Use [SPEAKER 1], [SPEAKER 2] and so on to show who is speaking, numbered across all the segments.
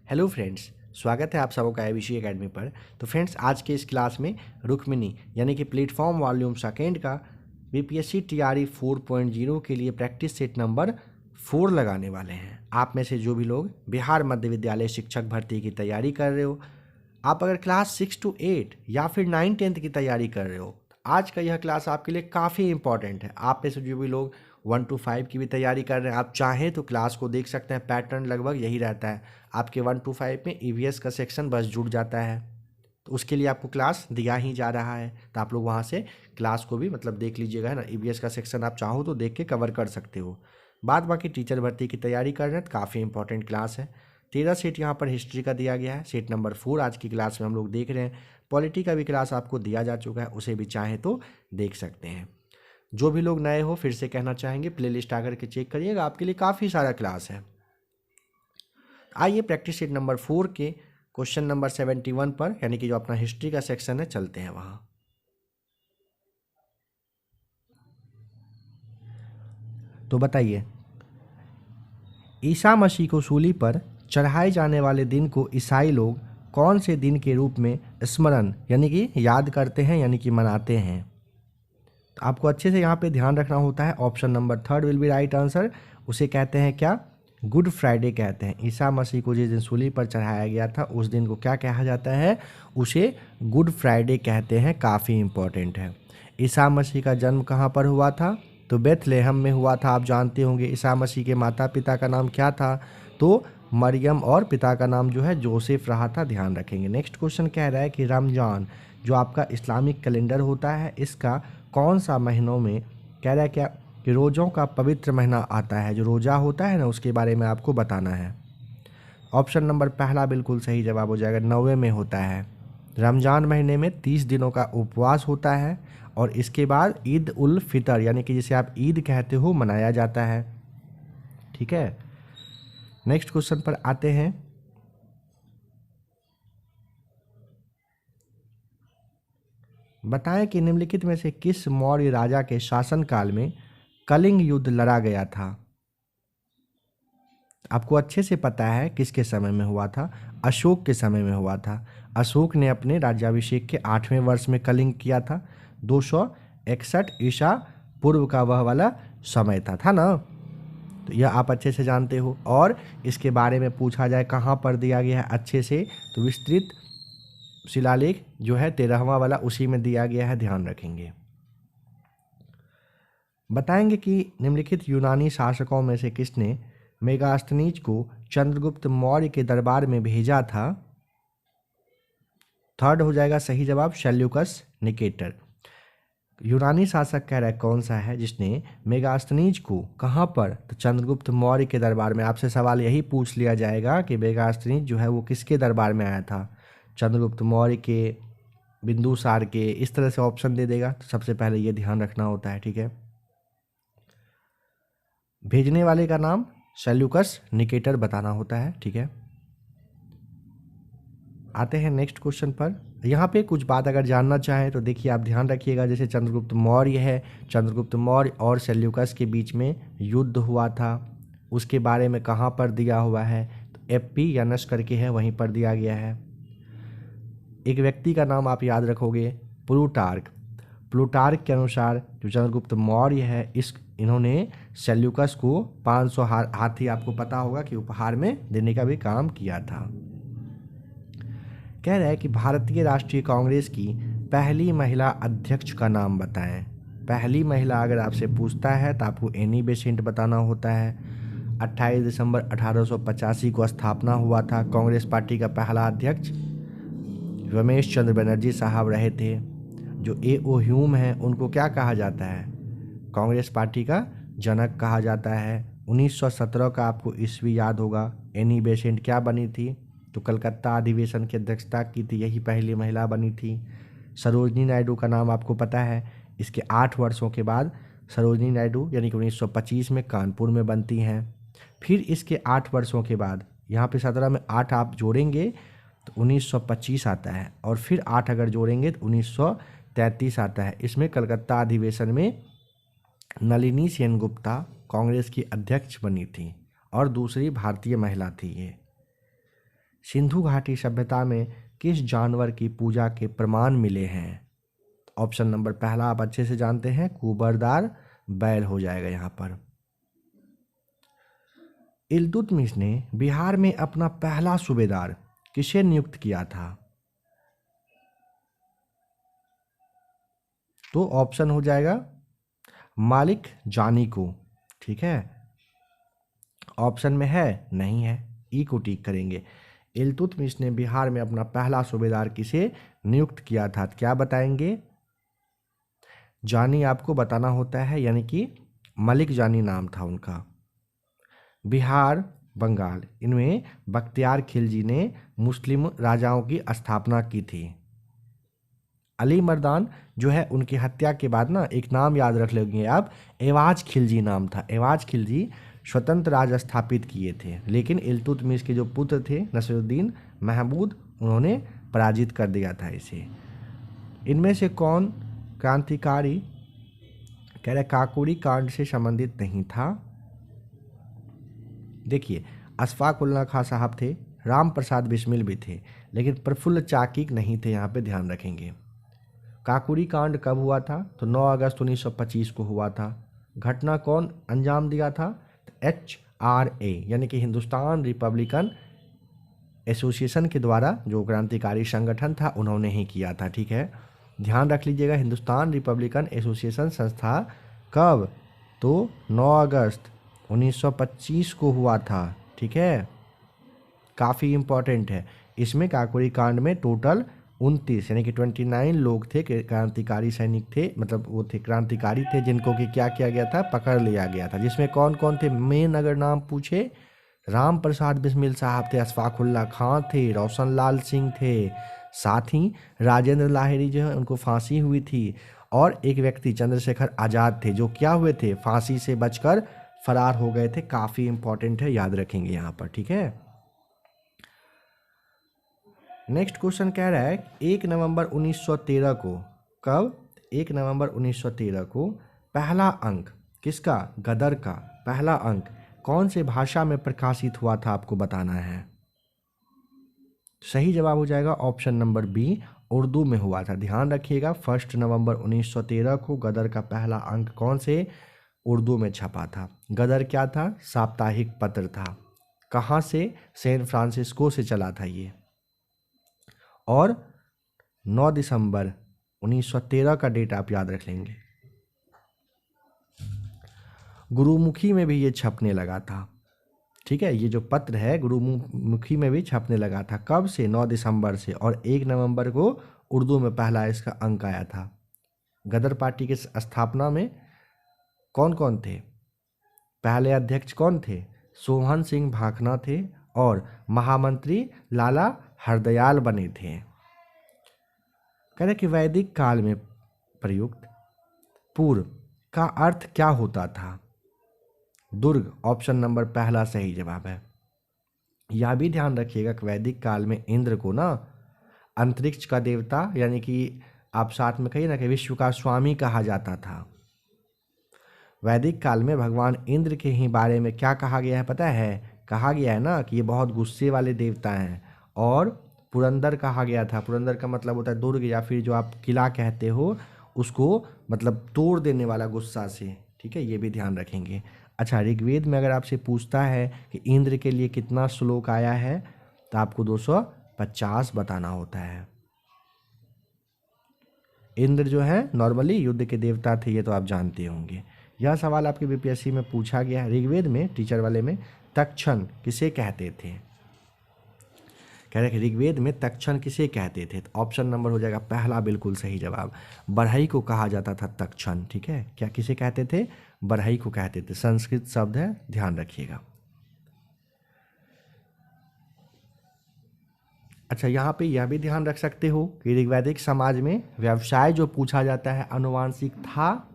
[SPEAKER 1] Hello friends, स्वागत है आप सबों का एबीसी एकेडमी पर। तो फ्रेंड्स, आज के इस क्लास में रुक्मिणी यानी कि प्लेटफॉर्म वॉल्यूम सेकेंड का बीपीएससी टीआरई 4.0 के लिए प्रैक्टिस सेट नंबर 4 लगाने वाले हैं। आप में से जो भी लोग बिहार मध्य विद्यालय शिक्षक भर्ती की तैयारी कर रहे हो, आप अगर क्लास 6 to 8 या फिर 9-10 की तैयारी कर रहे हो, तो आज का यह क्लास आपके लिए काफ़ी इंपॉर्टेंट है। आप में से जो भी लोग 1 to 5 की भी तैयारी कर रहे हैं, आप चाहें तो क्लास को देख सकते हैं। पैटर्न लगभग यही रहता है। आपके 1 to 5 में ईवीएस का सेक्शन बस जुड़ जाता है, तो उसके लिए आपको क्लास दिया ही जा रहा है। तो आप लोग वहाँ से क्लास को भी देख लीजिएगा, है ना। ईवीएस का सेक्शन आप चाहो तो देख के कवर कर सकते हो। बाद बाकी टीचर भर्ती की तैयारी कर रहे हैं तो काफ़ी इंपॉर्टेंट क्लास है। 13 सेट यहाँ पर हिस्ट्री का दिया गया है। सेट नंबर 4 आज की क्लास में हम लोग देख रहे हैं। पॉलिटी का भी क्लास आपको दिया जा चुका है, उसे भी चाहे तो देख सकते हैं। जो भी लोग नए हो, फिर से कहना चाहेंगे, प्लेलिस्ट आकर के चेक करिएगा, आपके लिए काफ़ी सारा क्लास है। आइए प्रैक्टिस सेट नंबर 4 के क्वेश्चन नंबर 71 पर, यानी कि जो अपना हिस्ट्री का सेक्शन है, चलते हैं वहाँ। तो बताइए, ईसा मसीह को सूली पर चढ़ाए जाने वाले दिन को ईसाई लोग कौन से दिन के रूप में स्मरण यानी कि याद करते हैं, यानी कि मनाते हैं? तो आपको अच्छे से यहाँ पे ध्यान रखना होता है। Option number 3 will be right answer. उसे कहते हैं क्या? गुड फ्राइडे कहते हैं। ईसा मसीह को जिस दिन सूली पर चढ़ाया गया था, उस दिन को क्या कहा जाता है? उसे गुड फ्राइडे कहते हैं। काफ़ी इम्पोर्टेंट है। ईसा मसीह का जन्म कहाँ पर हुआ था? तो बेथलेहम में हुआ था। आप जानते होंगे। ईसा मसीह के माता पिता का नाम क्या था? तो मरियम, और पिता का नाम जो है जोसेफ रहा था। ध्यान रखेंगे। नेक्स्ट क्वेश्चन कह रहा है कि रमजान जो आपका इस्लामिक कैलेंडर होता है, इसका कौन सा महीनों में, कह रहा है क्या कि रोज़ों का पवित्र महीना आता है? जो रोज़ा होता है ना, उसके बारे में आपको बताना है। ऑप्शन नंबर पहला बिल्कुल सही जवाब हो जाएगा। 9वें में होता है। रमज़ान महीने में 30 दिनों का उपवास होता है, और इसके बाद ईद उल फितर यानी कि जिसे आप ईद कहते हो, मनाया जाता है। ठीक है, नेक्स्ट क्वेश्चन पर आते हैं। बताएं कि निम्नलिखित में से किस मौर्य राजा के शासनकाल में कलिंग युद्ध लड़ा गया था? आपको अच्छे से पता है किसके समय में हुआ था। अशोक के समय में हुआ था। अशोक ने अपने राज्याभिषेक के 8वें वर्ष में कलिंग किया था। 261 ईसा पूर्व का वह वाला समय था ना। तो यह आप अच्छे से जानते हो। और इसके बारे में पूछा जाए कहाँ पर दिया गया है अच्छे से, तो विस्तृत शिलालेख जो है 13वां वाला, उसी में दिया गया है। ध्यान रखेंगे। बताएंगे कि निम्नलिखित यूनानी शासकों में से किसने मेगास्थनीज को चंद्रगुप्त मौर्य के दरबार में भेजा था? 3rd हो जाएगा सही जवाब, सेल्यूकस निकेटर। यूनानी शासक कह रहा है कौन सा है जिसने मेगास्थनीज को कहाँ पर? तो चंद्रगुप्त मौर्य के दरबार में। आपसे सवाल यही पूछ लिया जाएगा कि मेगास्थनीज जो है वो किसके दरबार में आया था? चंद्रगुप्त मौर्य के, बिंदुसार के, इस तरह से ऑप्शन दे देगा। तो सबसे पहले ये ध्यान रखना होता है। ठीक है, भेजने वाले का नाम सेल्यूकस निकेटर बताना होता है। ठीक है, आते हैं नेक्स्ट क्वेश्चन पर। यहाँ पे कुछ बात अगर जानना चाहें तो देखिए, आप ध्यान रखिएगा। जैसे चंद्रगुप्त मौर्य है, चंद्रगुप्त मौर्य और सेल्यूकस के बीच में युद्ध हुआ था, उसके बारे में कहाँ पर दिया हुआ है? तो एप्पी यनस करके है, वहीं पर दिया गया है। एक व्यक्ति का नाम आप याद रखोगे, प्लूटार्क। प्लूटार्क के अनुसार जो चंद्रगुप्त मौर्य है, इन्होंने सेल्यूकस को 500 हाथी, आपको पता होगा कि उपहार में देने का भी काम किया था। कह रहा है कि भारतीय राष्ट्रीय कांग्रेस की पहली महिला अध्यक्ष का नाम बताएं। पहली महिला अगर आपसे पूछता है तो आपको एनी बेसेंट बताना होता है। 28 दिसंबर 1885 को स्थापना हुआ था। कांग्रेस पार्टी का पहला अध्यक्ष रमेश चंद्र बनर्जी साहब रहे थे। जो ए.ओ. ह्यूम है, उनको क्या कहा जाता है? कांग्रेस पार्टी का जनक कहा जाता है। 1917 का आपको ईस्वी याद होगा। एनी बेसेंट क्या बनी थी? तो कलकत्ता अधिवेशन की अध्यक्षता की थी, यही पहली महिला बनी थी। सरोजनी नायडू का नाम आपको पता है। इसके 8 वर्षों के बाद सरोजनी नायडू यानी कि 1925 में कानपुर में बनती हैं। फिर इसके 8 वर्षों के बाद, यहाँ पे 17 में 8 आप जोड़ेंगे तो 1925 आता है, और फिर 8 अगर जोड़ेंगे तो 1933 आता है। इसमें कलकत्ता अधिवेशन में नलिनी सेनगुप्ता कांग्रेस की अध्यक्ष बनी थी, और दूसरी भारतीय महिला थी ये। सिंधु घाटी सभ्यता में किस जानवर की पूजा के प्रमाण मिले हैं? ऑप्शन नंबर पहला आप अच्छे से जानते हैं, कुबरदार बैल हो जाएगा यहाँ पर। इल्तुतमिश ने बिहार में अपना पहला सूबेदार किसे नियुक्त किया था? तो ऑप्शन हो जाएगा मालिक जानी को। ठीक है, ऑप्शन में है नहीं है, ई को टिक करेंगे। इल्तुतमिश ने बिहार में अपना पहला सूबेदार किसे नियुक्त किया था? क्या बताएंगे? जानी आपको बताना होता है, यानी कि मलिक जानी नाम था उनका। बिहार, बंगाल, इनमें बख्तियार खिलजी ने मुस्लिम राजाओं की स्थापना की थी। अली मर्दान जो है, उनकी हत्या के बाद ना एक नाम याद रख लेंगे आप, एवाज खिलजी नाम था। एवाज खिलजी स्वतंत्र राज स्थापित किए थे, लेकिन इल्तुतमिश के जो पुत्र थे नसीरुद्दीन महमूद, उन्होंने पराजित कर दिया था इसे। इनमें से कौन क्रांतिकारी कह रहे काकोरी कांड से संबंधित नहीं था? देखिए, अशफाक उल्ला खां साहब थे, राम प्रसाद बिस्मिल भी थे, लेकिन प्रफुल्ल चाकिक नहीं थे, यहाँ पे ध्यान रखेंगे। काकोरी कांड कब हुआ था? तो 9 अगस्त 1925 को हुआ था। घटना कौन अंजाम दिया था? तो HRA यानी कि हिंदुस्तान रिपब्लिकन एसोसिएशन के द्वारा, जो क्रांतिकारी संगठन था, उन्होंने ही किया था। ठीक है, ध्यान रख लीजिएगा, हिंदुस्तान रिपब्लिकन एसोसिएशन संस्था कब? तो 9 अगस्त 1925 को हुआ था। ठीक है, काफ़ी इम्पॉर्टेंट है। इसमें काकोरी कांड में टोटल 29 यानी कि 29 लोग थे, क्रांतिकारी सैनिक थे, मतलब वो थे क्रांतिकारी थे, जिनको कि क्या किया गया था? पकड़ लिया गया था। जिसमें कौन कौन थे? मेन अगर नाम पूछे, राम प्रसाद बिस्मिल साहब थे, अशफाक उल्ला खां थे, रोशन लाल सिंह थे, साथ ही राजेंद्र लाहिड़ी जो है उनको फांसी हुई थी, और एक व्यक्ति चंद्रशेखर आज़ाद थे, जो क्या हुए थे? फांसी से बचकर फरार हो गए थे। काफ़ी इंपॉर्टेंट है, याद रखेंगे यहाँ पर। ठीक है, नेक्स्ट क्वेश्चन कह रहा है 1 नवंबर 1913 को, कब? 1 नवंबर 1913 को पहला अंक किसका? गदर का पहला अंक कौन से भाषा में प्रकाशित हुआ था? आपको बताना है। सही जवाब हो जाएगा ऑप्शन नंबर बी, उर्दू में हुआ था। ध्यान रखिएगा, 1 नवंबर 1913 को गदर का पहला अंक कौन से? उर्दू में छपा था। गदर क्या था? साप्ताहिक पत्र था। कहाँ से? सैन फ्रांसिस्को से चला था ये। और 9 दिसंबर 1913 का डेट आप याद रख लेंगे। गुरुमुखी में भी ये छपने लगा था। ठीक है, ये जो पत्र है गुरुमुखी में भी छपने लगा था। कब से? 9 दिसंबर से। और 1 नवंबर को उर्दू में पहला इसका अंक आया था। गदर पार्टी के स्थापना में कौन कौन थे? पहले अध्यक्ष कौन थे? सोहन सिंह भाखना थे, और महामंत्री लाला हरदयाल बने थे। कह रहे कि वैदिक काल में प्रयुक्त पूर्व का अर्थ क्या होता था? दुर्ग, ऑप्शन नंबर पहला सही जवाब है। यह भी ध्यान रखिएगा कि वैदिक काल में इंद्र को ना अंतरिक्ष का देवता, यानी कि आप साथ में कहिए ना कि विश्व का स्वामी कहा जाता था। वैदिक काल में भगवान इंद्र के ही बारे में क्या कहा गया है पता है? कहा गया है ना कि ये बहुत गुस्से वाले देवता हैं। और पुरंदर कहा गया था। पुरंदर का मतलब होता है दुर्ग, या फिर जो आप किला कहते हो उसको, मतलब तोड़ देने वाला गुस्सा से। ठीक है, ये भी ध्यान रखेंगे। अच्छा, ऋग्वेद में अगर आपसे पूछता है कि इंद्र के लिए कितना श्लोक आया है, तो आपको 250 बताना होता है। इंद्र जो है नॉर्मली युद्ध के देवता थे, ये तो आप जानते होंगे। यह सवाल आपके बीपीएससी में पूछा गया है। ऋग्वेद में टीचर वाले में तक्षण किसे कहते थे? कह रहे कि ऋग्वेद में तक्षण किसे कहते थे? तो ऑप्शन नंबर हो जाएगा पहला बिल्कुल सही जवाब, बढ़ई को कहा जाता था तक्षण। ठीक है, क्या किसे कहते थे? बढ़ई को कहते थे। संस्कृत शब्द है, ध्यान रखिएगा। अच्छा, यहाँ पे यह भी ध्यान रख सकते हो कि ऋग्वैदिक समाज में व्यवसाय जो पूछा जाता है आनुवांशिक था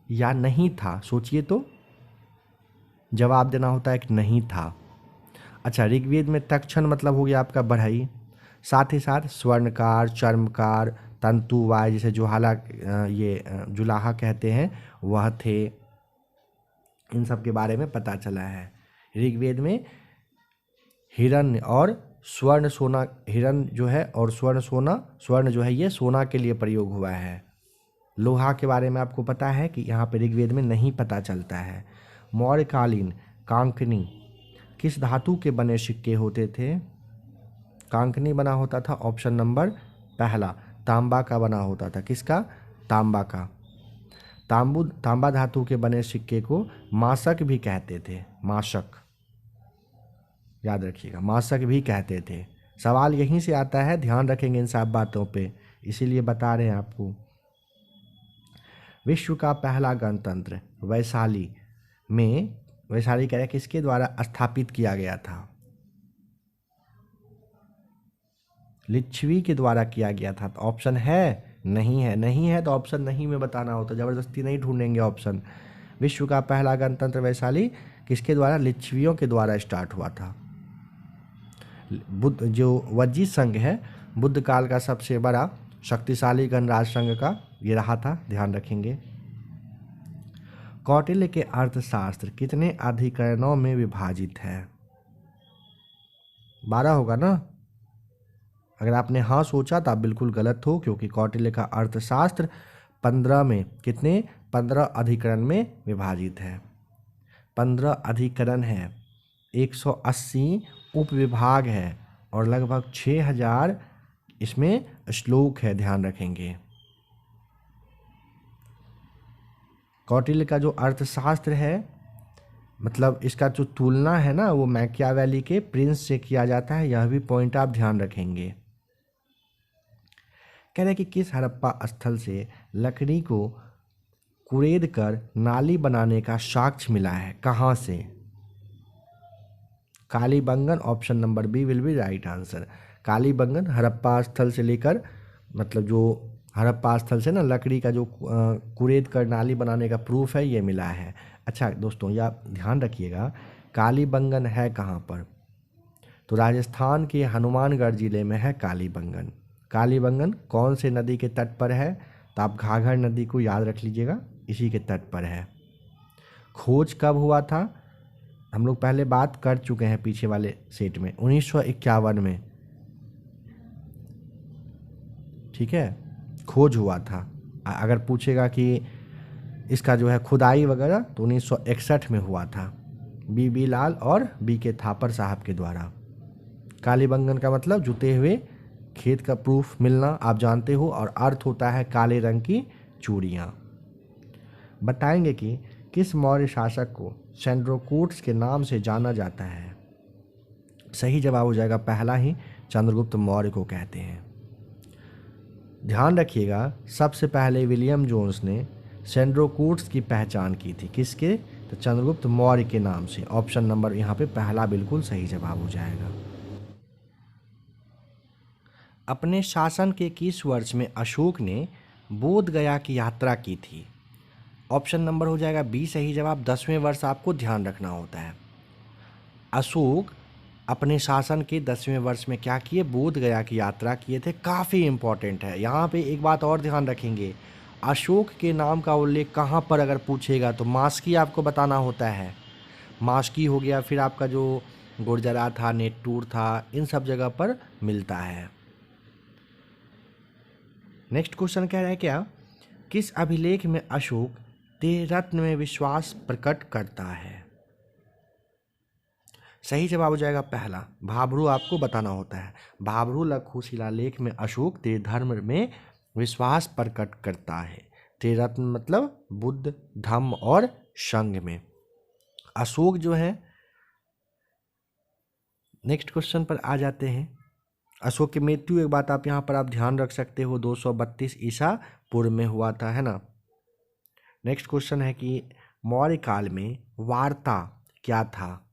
[SPEAKER 1] या नहीं था? सोचिए तो, जवाब देना होता है कि नहीं था। अच्छा, ऋग्वेद में तक्षण मतलब हो गया आपका बढ़ई, साथ ही साथ स्वर्णकार, चर्मकार, तंतुवाय, जैसे जुहाला, ये जुलाहा कहते हैं, वह थे। इन सब के बारे में पता चला है। ऋग्वेद में हिरण्य और स्वर्ण सोना हिरण जो है और स्वर्ण जो है ये सोना के लिए प्रयोग हुआ है। लोहा के बारे में आपको पता है कि यहाँ पे ऋग्वेद में नहीं पता चलता है। मौर्यकालीन कांकनी किस धातु के बने सिक्के होते थे? कांकनी बना होता था ऑप्शन नंबर पहला, तांबा का बना होता था। किसका? तांबा का। तांबा धातु के बने सिक्के को मासक भी कहते थे। मासक, याद रखिएगा, मासक भी कहते थे। सवाल यहीं से आता है, ध्यान रखेंगे इन सब बातों पे, इसीलिए बता रहे हैं आपको। विश्व का पहला गणतंत्र वैशाली कह रहे किसके द्वारा स्थापित किया गया था? लिच्छवी के द्वारा किया गया था। तो ऑप्शन है? नहीं है। नहीं है तो ऑप्शन नहीं में बताना होता, ज़बरदस्ती नहीं ढूंढेंगे ऑप्शन। विश्व का पहला गणतंत्र वैशाली किसके द्वारा? लिच्छवियों के द्वारा स्टार्ट हुआ था। बुद्ध जो वज्जी संघ है, बुद्ध काल का सबसे बड़ा शक्तिशाली गणराज संघ का ये रहा था, ध्यान रखेंगे। कौटिल्य के अर्थशास्त्र कितने अधिकरणों में विभाजित है? 12 होगा ना? अगर आपने हाँ सोचा तो आप बिल्कुल गलत हो, क्योंकि कौटिल्य का अर्थशास्त्र 15 में कितने 15 अधिकरण में विभाजित है। 15 अधिकरण है, 180 उपविभाग है और लगभग 6000 इसमें श्लोक है, ध्यान रखेंगे। कौटिल्य का जो अर्थशास्त्र है, मतलब इसका जो तुलना है ना, वो मैकियावेली के प्रिंस से किया जाता है। यह भी पॉइंट आप ध्यान रखेंगे। कह रहे कि किस हड़प्पा स्थल से लकड़ी को कुरेद कर नाली बनाने का साक्ष्य मिला है? कहाँ से? Kalibangan, option number B will be right answer. Kalibangan Harappa स्थल से लेकर, मतलब जो हड़प्पा स्थल से ना लकड़ी का जो कुरेद कर नाली बनाने का प्रूफ है, ये मिला है। अच्छा दोस्तों, ये आप ध्यान रखिएगा, कालीबंगन है कहाँ पर? तो राजस्थान के हनुमानगढ़ जिले में है कालीबंगन। कालीबंगन कौन से नदी के तट पर है? तो आप घाघर नदी को याद रख लीजिएगा, इसी के तट पर है। खोज कब हुआ था? हम लोग पहले बात कर चुके हैं पीछे वाले सेट में, 1951 में, ठीक है, खोज हुआ था। अगर पूछेगा कि इसका जो है खुदाई वगैरह, तो 1961 में हुआ था, बी लाल और बी के थापर साहब के द्वारा। कालीबंगन का मतलब जुते हुए खेत का प्रूफ मिलना, आप जानते हो, और अर्थ होता है काले रंग की चूड़ियाँ। बताएंगे कि किस मौर्य शासक को चंद्रकूट्स के नाम से जाना जाता है? सही जवाब हो जाएगा पहला ही, चंद्रगुप्त मौर्य को कहते हैं। ध्यान रखिएगा, सबसे पहले विलियम जोन्स ने चंद्रकूट्स की पहचान की थी। किसके? तो चंद्रगुप्त मौर्य के नाम से। ऑप्शन नंबर यहाँ पे पहला बिल्कुल सही जवाब हो जाएगा। अपने शासन के किस वर्ष में अशोक ने बोध गया की यात्रा की थी? ऑप्शन नंबर हो जाएगा बी सही जवाब। 10वें वर्ष आपको ध्यान रखना होता है। अशोक अपने शासन के 10वें वर्ष में क्या किए? बोध गया की यात्रा किए थे। काफ़ी इम्पॉर्टेंट है। यहाँ पे एक बात और ध्यान रखेंगे, अशोक के नाम का उल्लेख कहाँ पर अगर पूछेगा तो मास्की आपको बताना होता है। मास्की हो गया, फिर आपका जो गुर्जरा था, नेटूर था, इन सब जगह पर मिलता है। नेक्स्ट क्वेश्चन कह रहा है क्या, किस अभिलेख में अशोक त्रिरत्न में विश्वास प्रकट करता है? सही जवाब हो जाएगा पहला, भाब्रू आपको बताना होता है। भाब्रू लघु शिलालेख में अशोक त्रिधर्म में विश्वास प्रकट करता है। त्रिरत्न मतलब बुद्ध, धम्म और संघ में अशोक जो है। नेक्स्ट क्वेश्चन पर आ जाते हैं। अशोक की मृत्यु, एक बात आप यहाँ पर आप ध्यान रख सकते हो, 232 ईसा पूर्व में हुआ था, है ना। नेक्स्ट क्वेश्चन है कि मौर्य काल में वार्ता क्या था?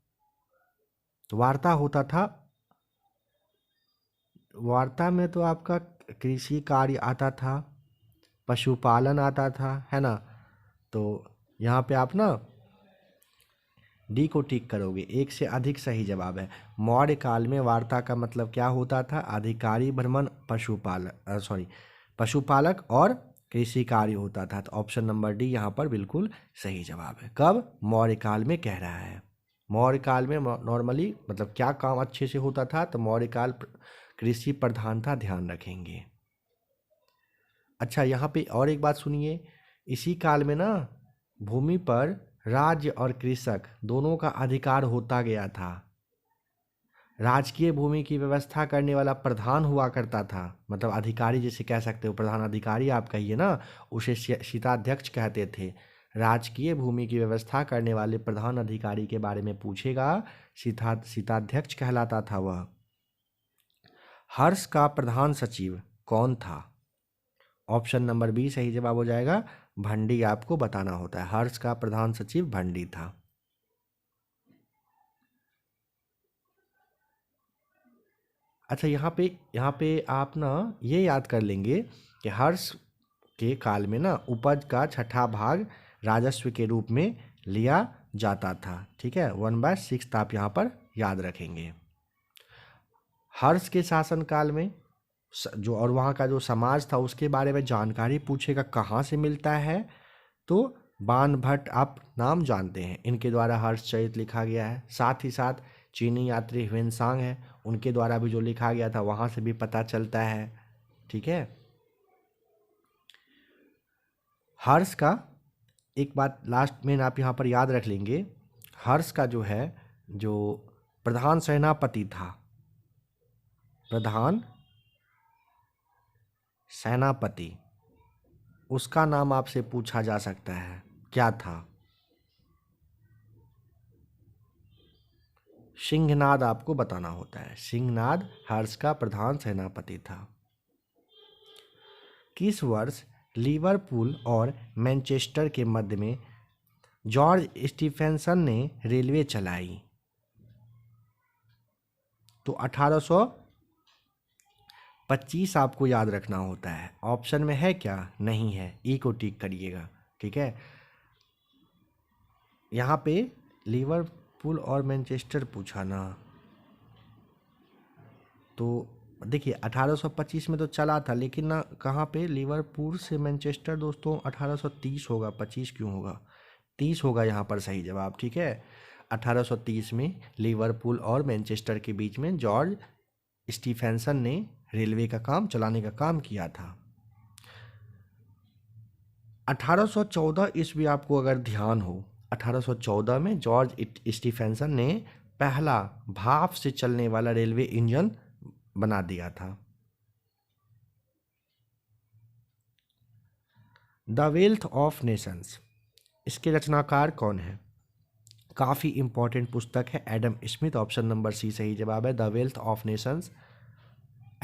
[SPEAKER 1] तो वार्ता होता था, वार्ता में तो आपका कृषि कार्य आता था, पशुपालन आता था, है ना। तो यहाँ पे आप ना डी को टिक करोगे, एक से अधिक सही जवाब है। मौर्य काल में वार्ता का मतलब क्या होता था? अधिकारी भ्रमण, पशुपालक और कृषि कार्य होता था। तो ऑप्शन नंबर डी यहाँ पर बिल्कुल सही जवाब है। कब? मौर्य काल में कह रहा है। मौर्य काल में नॉर्मली मतलब क्या काम अच्छे से होता था, तो मौर्य काल कृषि प्रधान था, ध्यान रखेंगे। अच्छा, यहाँ पे और एक बात सुनिए, इसी काल में ना भूमि पर राज्य और कृषक दोनों का अधिकार होता गया था। राजकीय भूमि की व्यवस्था करने वाला प्रधान हुआ करता था, मतलब अधिकारी जिसे कह सकते हो, प्रधान अधिकारी आप कहिए ना, उसे शीताध्यक्ष कहते थे। राजकीय भूमि की व्यवस्था करने वाले प्रधान अधिकारी के बारे में पूछेगा, शीताध्यक्ष कहलाता था वह। हर्ष का प्रधान सचिव कौन था? ऑप्शन नंबर बी सही जवाब हो जाएगा। भंडी आपको बताना होता है, हर्ष का प्रधान सचिव भंडी था। अच्छा, यहाँ पे आप ना ये याद कर लेंगे कि हर्ष के काल में ना उपज का छठा भाग राजस्व के रूप में लिया जाता था। ठीक है, 1/6 आप यहाँ पर याद रखेंगे। हर्ष के शासनकाल में जो और वहाँ का जो समाज था उसके बारे में जानकारी पूछेगा, कहाँ से मिलता है? तो बाणभट्ट आप नाम जानते हैं, इनके द्वारा हर्षचरित लिखा गया है। साथ ही साथ चीनी यात्री ह्वेनसांग है, उनके द्वारा भी जो लिखा गया था वहाँ से भी पता चलता है। ठीक है, हर्ष का एक बात लास्ट में आप यहाँ पर याद रख लेंगे, हर्ष का जो है जो प्रधान सेनापति था, प्रधान सेनापति, उसका नाम आपसे पूछा जा सकता है, क्या था? सिंहनाद आपको बताना होता है। सिंहनाद हर्ष का प्रधान सेनापति था। किस वर्ष लिवरपूल और मैनचेस्टर के मध्य में जॉर्ज स्टीफेंसन ने रेलवे चलाई? तो 1825 आपको याद रखना होता है। ऑप्शन में है क्या? नहीं है, ई को टिक करिएगा। ठीक है, यहाँ पे लिवरपूल और मैनचेस्टर पूछा ना, तो देखिए 1825 में तो चला था, लेकिन ना कहाँ पे, लिवरपूल से मैनचेस्टर दोस्तों 1830 होगा, 25 क्यों होगा, 30 होगा यहाँ पर सही जवाब। ठीक है, 1830 में लिवरपूल और मैनचेस्टर के बीच में जॉर्ज स्टीफेंसन ने रेलवे का काम चलाने का काम किया था। 1814 ईस्वी आपको अगर ध्यान हो, 1814 में जॉर्ज स्टीफेंसन ने पहला भाप से चलने वाला रेलवे इंजन बना दिया था। द वेल्थ ऑफ नेशंस, इसके रचनाकार कौन है? काफ़ी इंपॉर्टेंट पुस्तक है, Adam Smith. Option number C सही जवाब है। The wealth of nations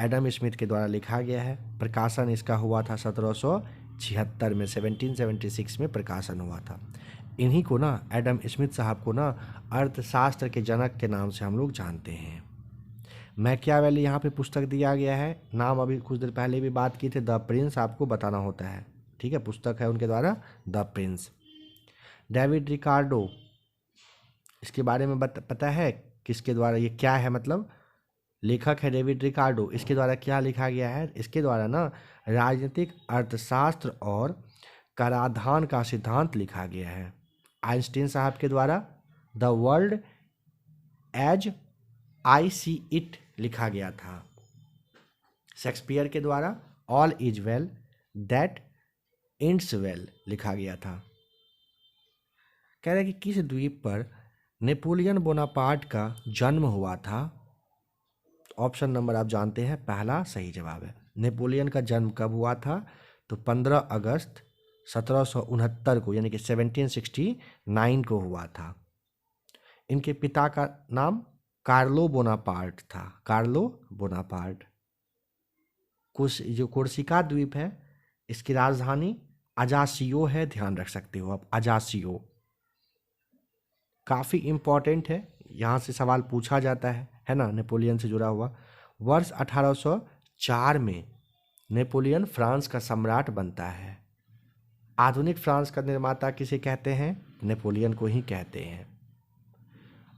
[SPEAKER 1] Adam Smith के द्वारा लिखा गया है। प्रकाशन इसका हुआ था 1776 में, 1776 में प्रकाशन हुआ था। इन्हीं को ना, एडम स्मिथ साहब को ना अर्थशास्त्र के जनक के नाम से हम लोग जानते हैं। मैकियावेली यहाँ पे पुस्तक दिया गया है, नाम अभी कुछ देर पहले भी बात की थे, द प्रिंस आपको बताना होता है। ठीक है, पुस्तक है उनके द्वारा द प्रिंस। डेविड रिकार्डो, इसके बारे में पता है किसके द्वारा, ये क्या है, मतलब लेखक है डेविड रिकार्डो, इसके द्वारा क्या लिखा गया है? इसके द्वारा ना राजनीतिक अर्थशास्त्र और कराधान का सिद्धांत लिखा गया है। आइंस्टीन साहब के द्वारा the world as I see it लिखा गया था। शेक्सपियर के द्वारा all is well that ends well लिखा गया था। कह रहे कि किस द्वीप पर नेपोलियन बोनापार्ट का जन्म हुआ था? ऑप्शन नंबर आप जानते हैं, पहला सही जवाब है। नेपोलियन का जन्म कब हुआ था? तो 15 अगस्त 1769 को, यानी कि 1769 को हुआ था। इनके पिता का नाम कार्लो बोनापार्ट था, कार्लो बोनापार्ट। जो कोर्सिका द्वीप है, इसकी राजधानी अजासियो है, ध्यान रख सकते हो आप, अजासियो। काफ़ी इम्पॉर्टेंट है, यहाँ से सवाल पूछा जाता है ना, नेपोलियन से जुड़ा हुआ। वर्ष 1804 में नेपोलियन फ्रांस का सम्राट बनता है। आधुनिक फ्रांस का निर्माता किसे कहते हैं? नेपोलियन को ही कहते हैं।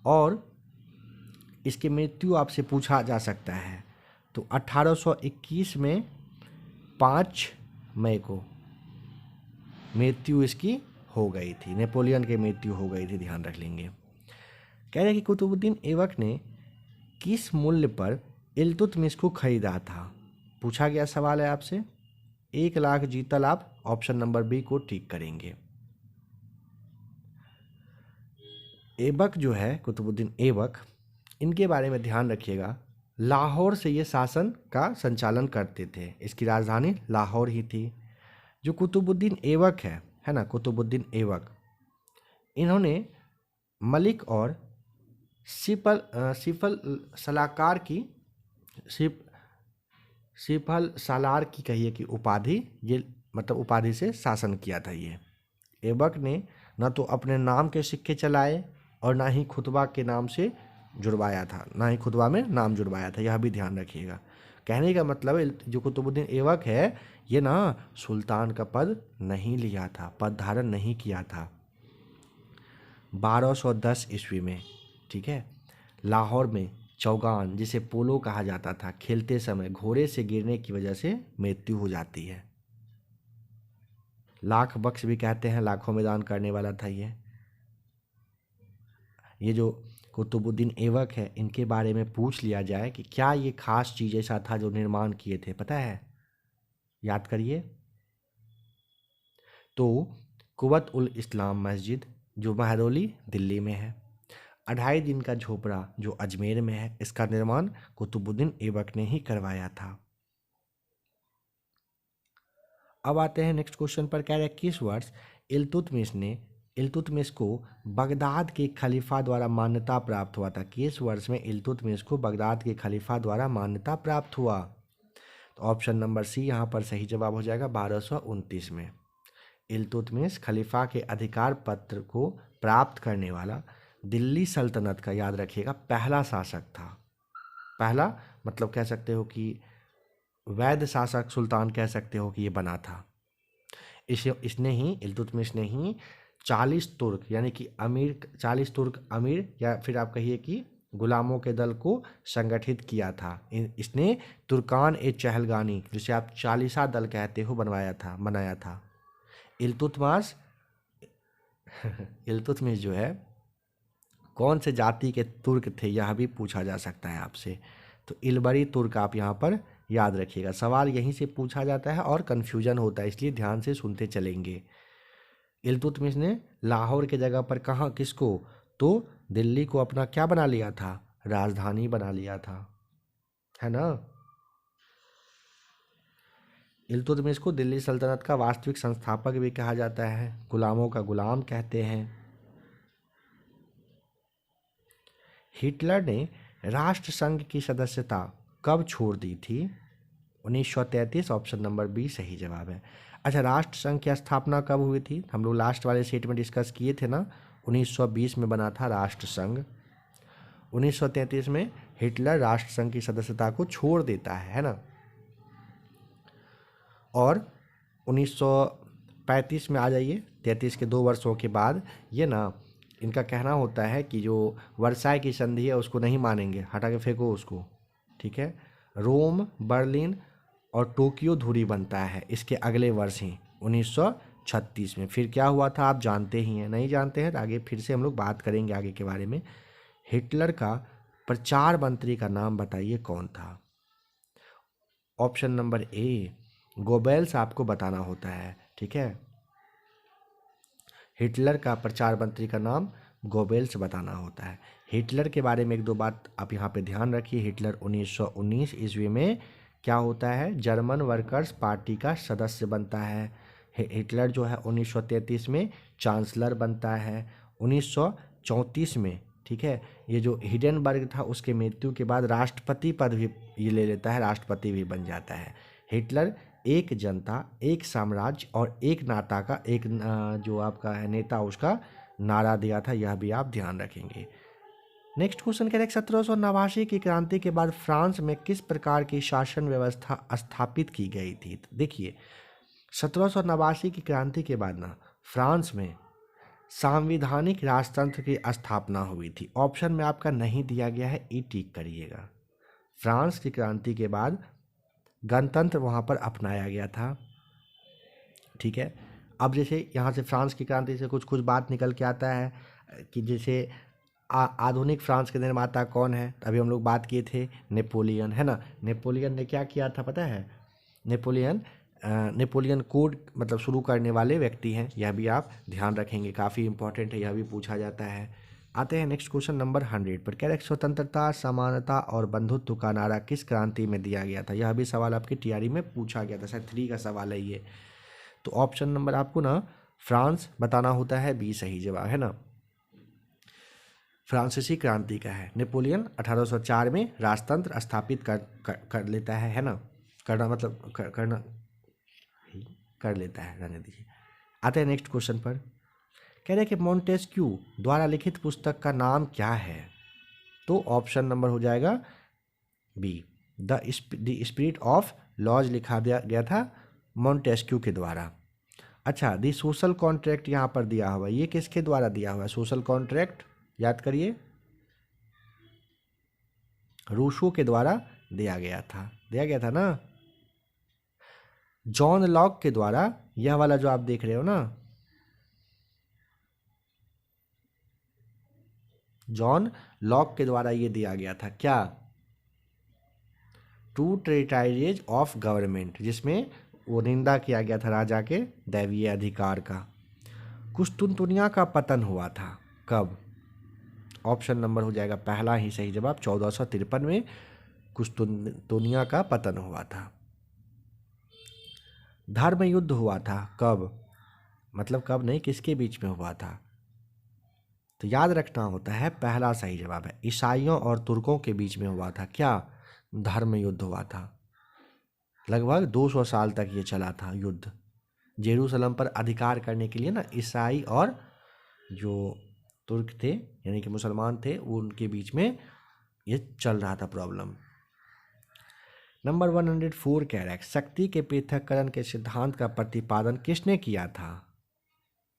[SPEAKER 1] और इसकी मृत्यु आपसे पूछा जा सकता है, तो 1821 में 5 मई को मृत्यु इसकी हो गई थी, नेपोलियन की मृत्यु हो गई थी, ध्यान रख लेंगे। कह रहे हैं कि कुतुबुद्दीन ऐबक ने किस मूल्य पर इल्तुतमिश को खरीदा था। पूछा गया सवाल है आपसे। 1,00,000 जीतल आप ऑप्शन नंबर बी को ठीक करेंगे। ऐबक जो है, कुतुबुद्दीन ऐबक, इनके बारे में ध्यान रखिएगा। लाहौर से ये शासन का संचालन करते थे। इसकी राजधानी लाहौर ही थी। जो कुतुबुद्दीन ऐबक है ना, कुतुबुद्दीन ऐबक, इन्होंने मलिक और सिफल सलाकार की सिफल सालार की कहिए कि उपाधि, ये मतलब उपाधि से शासन किया था। ये ऐबक ने न तो अपने नाम के सिक्के चलाए और ना ही खुतबा के नाम से जुड़वाया था, ना ही खुतबा में नाम जुड़वाया था। यह भी ध्यान रखिएगा। कहने का मतलब है जो कुतुबुद्दीन ऐबक है, ये ना सुल्तान का पद नहीं लिया था, पद धारण नहीं किया था। 1210 ईस्वी में, ठीक है, लाहौर में चौगान, जिसे पोलो कहा जाता था, खेलते समय घोड़े से गिरने की वजह से मृत्यु हो जाती है। लाख बख्श भी कहते हैं, लाखों में दान करने वाला था ये जो कुतुबुद्दीन ऐबक है, इनके बारे में पूछ लिया जाए कि क्या ये खास चीज़ ऐसा था जो निर्माण किए थे, पता है? याद करिए। तो कुवत उल इस्लाम मस्जिद जो महरौली दिल्ली में है, 2.5 दिन का झोपड़ा जो अजमेर में है, इसका निर्माण कुतुबुद्दीन ऐबक ने ही करवाया था। अब आते हैं नेक्स्ट क्वेश्चन पर। कह रहे हैं किस वर्ष इल्तुतमिश को बगदाद के खलीफा द्वारा मान्यता प्राप्त हुआ था। किस वर्ष में इल्तुतमिश को बगदाद के खलीफा द्वारा मान्यता प्राप्त हुआ? तो ऑप्शन नंबर सी यहाँ पर सही जवाब हो जाएगा, 1229 में। इल्तुतमिश खलीफा के अधिकार पत्र को प्राप्त करने वाला दिल्ली सल्तनत का, याद रखिएगा, पहला शासक था। पहला मतलब कह सकते हो कि वैध शासक, सुल्तान कह सकते हो कि ये बना था। इसने ही, इल्तुतमिश ने ही 40 तुर्क यानी कि 40 तुर्क अमीर, या फिर आप कहिए कि गुलामों के दल को संगठित किया था। इसने तुर्कान ए चहलगानी, जिसे आप 40 दल कहते हो, बनाया था। इल्तुतमिश जो है कौन से जाति के तुर्क थे, यह भी पूछा जा सकता है आपसे। तो इलबरी तुर्क आप यहाँ पर याद रखिएगा। सवाल यहीं से पूछा जाता है और कन्फ्यूजन होता है, इसलिए ध्यान से सुनते चलेंगे। इल्तुतमिश ने लाहौर के जगह पर कहाँ, किसको, तो दिल्ली को अपना क्या बना लिया था, राजधानी बना लिया था, है ना। इल्तुतमिश को दिल्ली सल्तनत का वास्तविक संस्थापक भी कहा जाता है, गुलामों का गुलाम कहते हैं। हिटलर ने राष्ट्रसंघ की सदस्यता कब छोड़ दी थी? 1933, ऑप्शन नंबर बी सही जवाब है। अच्छा, राष्ट्रसंघ की स्थापना कब हुई थी? हम लोग लास्ट वाले सेट में डिस्कस किए थे ना, 1920 में बना था राष्ट्रसंघ। 1933 में हिटलर राष्ट्रसंघ की सदस्यता को छोड़ देता है ना। और 1935 में आ जाइए, 33 के 2 वर्षों के बाद ये ना, इनका कहना होता है कि जो वर्साई की संधि है उसको नहीं मानेंगे, हटा के फेंको उसको, ठीक है। रोम, बर्लिन और टोक्यो धुरी बनता है इसके अगले वर्ष ही, 1936 में। फिर क्या हुआ था आप जानते ही हैं, नहीं जानते हैं तो आगे फिर से हम लोग बात करेंगे आगे के बारे में। हिटलर का प्रचार मंत्री का नाम बताइए कौन था? ऑप्शन नंबर ए, गोबेल्स आपको बताना होता है, ठीक है। हिटलर का प्रचार मंत्री का नाम गोबेल्स बताना होता है। हिटलर के बारे में 1-2 बात आप यहाँ पे ध्यान रखिए। हिटलर 1919 ईस्वी में क्या होता है, जर्मन वर्कर्स पार्टी का सदस्य बनता है। हिटलर जो है 1933 में चांसलर बनता है। 1934 में, ठीक है, ये जो हिडेनबर्ग था उसके मृत्यु के बाद राष्ट्रपति पद भी ये ले लेता है, राष्ट्रपति भी बन जाता है। हिटलर एक जनता, एक साम्राज्य और एक नाता का एक जो आपका है नेता, उसका नारा दिया था, यह भी आप ध्यान रखेंगे। नेक्स्ट क्वेश्चन कह रहे हैं 1789 की क्रांति के बाद फ्रांस में किस प्रकार की शासन व्यवस्था स्थापित की गई थी? तो देखिए, 1789 की क्रांति के बाद ना फ्रांस में सांविधानिक राजतंत्र की स्थापना हुई थी। ऑप्शन में आपका नहीं दिया गया है, ई टिक करिएगा। फ्रांस की क्रांति के बाद गणतंत्र वहाँ पर अपनाया गया था, ठीक है। अब जैसे यहाँ से फ्रांस की क्रांति से कुछ बात निकल के आता है कि जैसे आधुनिक फ्रांस के निर्माता कौन है? अभी हम लोग बात किए थे नेपोलियन, है ना। नेपोलियन ने क्या किया था पता है? नेपोलियन कोड मतलब शुरू करने वाले व्यक्ति हैं, यह भी आप ध्यान रखेंगे, काफ़ी इंपॉर्टेंट है, यह भी पूछा जाता है। आते हैं नेक्स्ट क्वेश्चन नंबर 100 पर। कह रहे स्वतंत्रता, समानता और बंधुत्व का नारा किस क्रांति में दिया गया था? यह भी सवाल आपकी टीआरई में पूछा गया था, शायद 3 का सवाल है ये। तो ऑप्शन नंबर आपको ना फ्रांस बताना होता है, बी सही जवाब, है ना। फ्रांसीसी क्रांति का है। नेपोलियन 1804 में राजतंत्र स्थापित कर लेता है ना। करना मतलब करना कर लेता है, रहने दीजिए। आते हैं नेक्स्ट क्वेश्चन पर। कह रहे हैं कि मोंटेस्क्यू द्वारा लिखित पुस्तक का नाम क्या है? तो ऑप्शन नंबर हो जाएगा B, the spirit of laws लिखा दिया गया था मोंटेस्क्यू के द्वारा। अच्छा, दी सोशल कॉन्ट्रैक्ट यहाँ पर दिया हुआ, ये किसके द्वारा दिया हुआ है सोशल कॉन्ट्रैक्ट? याद करिए, रूसो के द्वारा दिया गया था ना। जॉन लॉक के द्वारा, यह वाला जो आप देख रहे हो ना, जॉन लॉक के द्वारा ये दिया गया था क्या? टू ट्रेटाइजेज ऑफ गवर्नमेंट, जिसमें वो निंदा किया गया था राजा के दैवीय अधिकार का। कुस्तुनतुनिया का पतन हुआ था कब? ऑप्शन नंबर हो जाएगा पहला ही सही जवाब, 1453 में कुस्तुनतुनिया का पतन हुआ था। धर्म युद्ध हुआ था कब? मतलब कब नहीं, किसके बीच में हुआ था? तो याद रखना होता है, पहला सही जवाब है, ईसाइयों और तुर्कों के बीच में हुआ था क्या? धर्म युद्ध हुआ था। लगभग 200 साल तक ये चला था युद्ध, जेरूसलम पर अधिकार करने के लिए ना, ईसाई और जो तुर्क थे यानी कि मुसलमान थे, वो उनके बीच में ये चल रहा था प्रॉब्लम। नंबर 104 कह रहा है शक्ति के पृथक्करण के सिद्धांत का प्रतिपादन किसने किया था?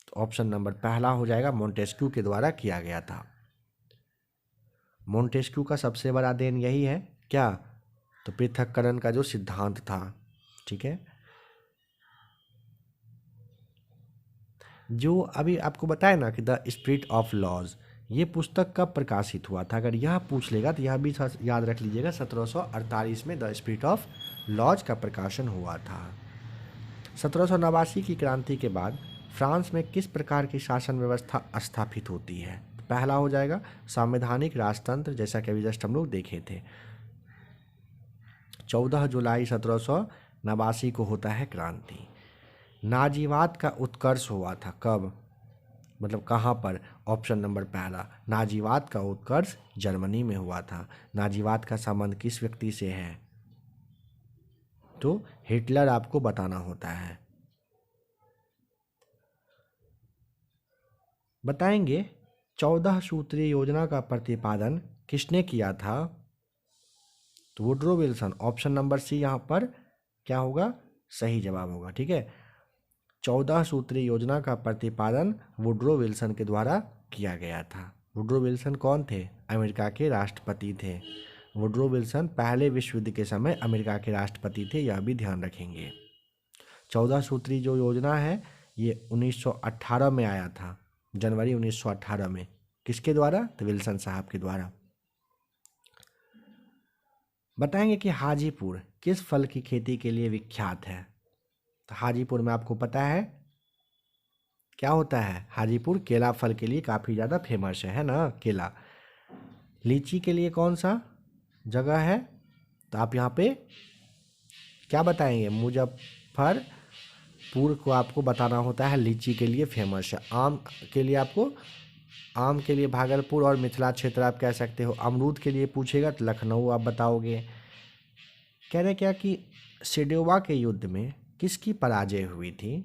[SPEAKER 1] तो ऑप्शन नंबर पहला हो जाएगा मोंटेस्क्यू के द्वारा किया गया था। मोंटेस्क्यू का सबसे बड़ा देन यही है क्या? तो पृथक्करण का जो सिद्धांत था, ठीक है। जो अभी आपको बताया ना कि द स्पिरिट ऑफ लॉज, ये पुस्तक कब प्रकाशित हुआ था? अगर यह पूछ लेगा तो यह भी याद रख लीजिएगा, 1748 में द स्पिरिट ऑफ लॉज का प्रकाशन हुआ था। 1789 की क्रांति के बाद फ्रांस में किस प्रकार की शासन व्यवस्था स्थापित होती है? पहला हो जाएगा संवैधानिक राजतंत्र, जैसा कि अभी जस्ट हम लोग देखे थे। 14 जुलाई 1789 को होता है क्रांति। नाजीवाद का उत्कर्ष हुआ था कब? मतलब कहाँ पर? ऑप्शन नंबर पहला, नाजीवाद का उत्कर्ष जर्मनी में हुआ था। नाजीवाद का संबंध किस व्यक्ति से है? तो हिटलर आपको बताना होता है। बताएंगे 14 सूत्रीय योजना का प्रतिपादन किसने किया था? तो Woodrow Wilson, option number C यहाँ पर क्या होगा? सही जवाब होगा, ठीक है। 14 सूत्रीय योजना का प्रतिपादन वुड्रो विल्सन के द्वारा किया गया था। वुड्रो विल्सन कौन थे? अमेरिका के राष्ट्रपति थे। वुड्रो विल्सन पहले विश्व युद्ध के समय अमेरिका के राष्ट्रपति थे, यह भी ध्यान रखेंगे। 14 सूत्रीय जो योजना है ये 1918 में आया था, जनवरी 1918 में। किसके द्वारा? तो विल्सन साहब के द्वारा। बताएंगे कि हाजीपुर किस फल की खेती के लिए विख्यात है? तो हाजीपुर में आपको पता है क्या होता है? हाजीपुर केला फल के लिए काफ़ी ज़्यादा फेमस है ना, केला। लीची के लिए कौन सा जगह है? तो आप यहाँ पे क्या बताएंगे? मुजफ्फरपुर को आपको बताना होता है, लीची के लिए फेमस है। आम के लिए आपको, आम के लिए भागलपुर और मिथिला क्षेत्र आप कह सकते हो। अमरूद के लिए पूछेगा तो लखनऊ आप बताओगे। कह रहे क्या कि सिडोवा के युद्ध में किसकी पराजय हुई थी?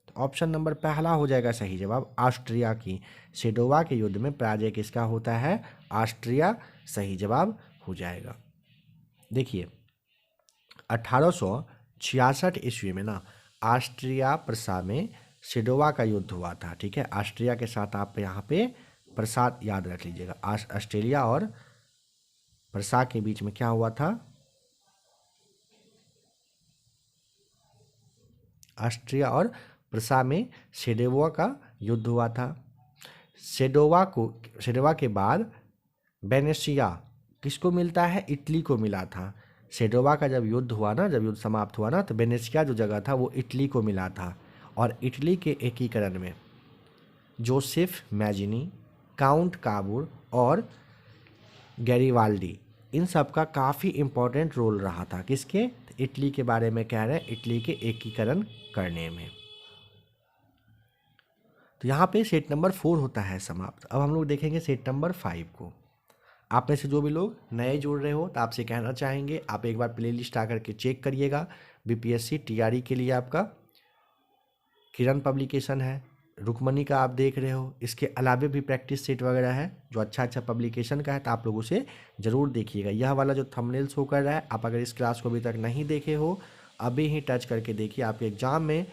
[SPEAKER 1] तो ऑप्शन नंबर पहला हो जाएगा सही जवाब, ऑस्ट्रिया की। सिडोवा के युद्ध में पराजय किसका होता है? ऑस्ट्रिया, सही जवाब हो जाएगा। देखिए 1866 ईस्वी में ना ऑस्ट्रिया प्रसा में सिडोवा का युद्ध हुआ था, ठीक है। ऑस्ट्रिया के साथ आप यहाँ पे प्रसाद याद रख लीजिएगा। ऑस्ट्रेलिया और प्रसा के बीच में क्या हुआ था? ऑस्ट्रिया और प्रसा में सिडोवा का युद्ध हुआ था। सेडोवा के बाद वेनेसिया किसको मिलता है? इटली को मिला था। सेडोवा का जब युद्ध हुआ ना, जब युद्ध समाप्त हुआ ना, तो वेनेसिया जो जगह था वो इटली को मिला था। और इटली के एकीकरण में जोसेफ मैजिनी, काउंट काबूर और गैरिवाल्डी, इन सब का काफ़ी इम्पोर्टेंट रोल रहा था। किसके? इटली के बारे में कह रहे हैं, इटली के एकीकरण करने में। तो यहाँ पे सेट नंबर 4 होता है समाप्त। अब हम लोग देखेंगे सेट नंबर 5 को। आप में से जो भी लोग नए जुड़ रहे हो तो आपसे कहना चाहेंगे, आप एक बार प्ले लिस्ट आकर के चेक करिएगा। बीपीएससी टीआरई के लिए आपका किरण पब्लिकेशन है, रुक्मणी का आप देख रहे हो, इसके अलावा भी प्रैक्टिस सेट वगैरह है जो अच्छा पब्लिकेशन का है, तो आप लोग उसे ज़रूर देखिएगा। यह वाला जो थंबनेल शो कर रहा है, आप अगर इस क्लास को अभी तक नहीं देखे हो, अभी ही टच करके देखिए, आपके एग्ज़ाम में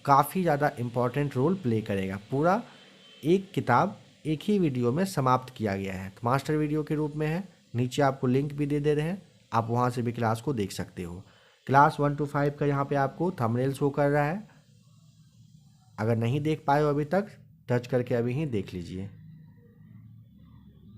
[SPEAKER 1] काफ़ी ज़्यादा इम्पॉर्टेंट रोल प्ले करेगा। पूरा एक किताब एक ही वीडियो में समाप्त किया गया है, तो मास्टर वीडियो के रूप में है। नीचे आपको लिंक भी दे रहे हैं, आप वहाँ से भी क्लास को देख सकते हो। क्लास 1 to 5 का यहाँ पे आपको थंबनेल शो कर रहा है, अगर नहीं देख पाए हो अभी तक, टच करके अभी ही देख लीजिए।